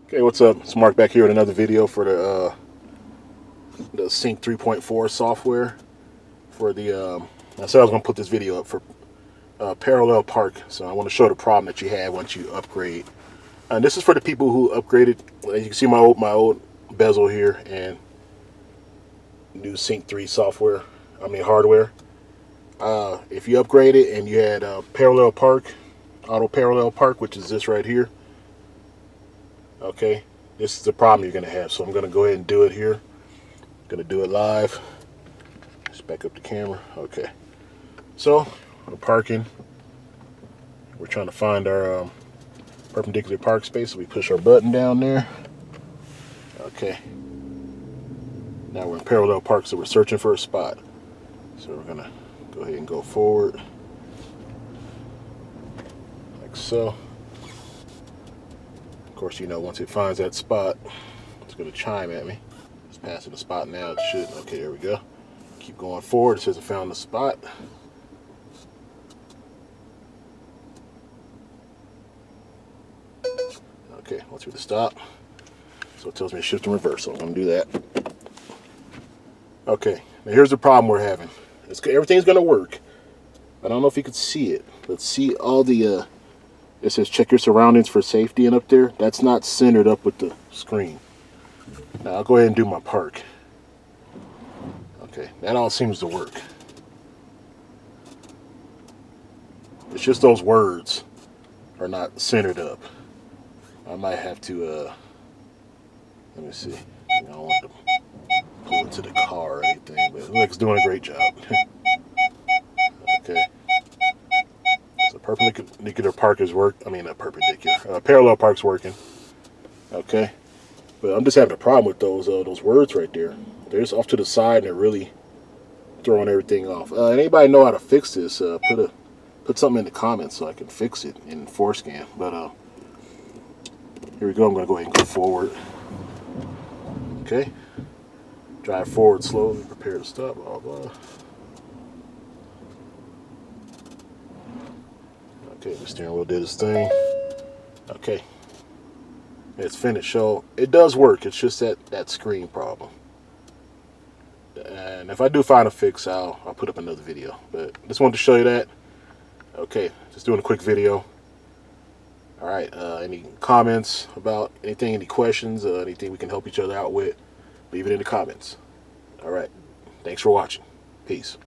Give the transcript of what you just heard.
Okay, what's up? It's Mark back here with another video for the Sync 3.4 software for the. I said I was going to put this video up for parallel park, so I want to show the problem that you have once you upgrade. And this is for the people who upgraded. As you can see, my old bezel here and new Sync 3 software. Hardware. If you upgrade it and you had parallel park, auto parallel park, which is this right here. Okay, this is the problem you're going to have. So I'm going to go ahead and do it here. I'm going to do it live. Just back up the camera. Okay. So we're parking. We're trying to find our perpendicular park space. So we push our button down there. Okay. Now we're in parallel park, so we're searching for a spot. So we're going to go ahead and go forward. Like so. Of course, you know, once it finds that spot, it's going to chime at me. It's passing the spot now. It should. Okay, there we go. Keep going forward. It says it found the spot. Okay, once we stop. So it tells me to shift and reverse, so I'm going to do that. Okay, now here's the problem we're having. Everything's going to work. I don't know if you could see it. Let's see all the... It says check your surroundings for safety, and up there, that's not centered up with the screen. Now I'll go ahead and do my park. Okay, that all seems to work. It's just those words are not centered up. I might have to, let me see. I don't want to pull it to the car or anything, but it looks like it's doing a great job. Okay. Perpendicular park is not perpendicular. Parallel park's working. Okay, but I'm just having a problem with those words right there. They're just off to the side and they're really throwing everything off. Anybody know how to fix this? Put something in the comments so I can fix it in Forescan. But here we go. I'm going to go ahead and go forward. Okay, drive forward slowly. Prepare to stop. Blah blah. Okay, the steering wheel did its thing. Okay, it's finished. So it does work. It's just that screen problem. And if I do find a fix, I'll put up another video. But just wanted to show you that. Okay, just doing a quick video. All right. Any comments about anything? Any questions? Anything we can help each other out with? Leave it in the comments. All right. Thanks for watching. Peace.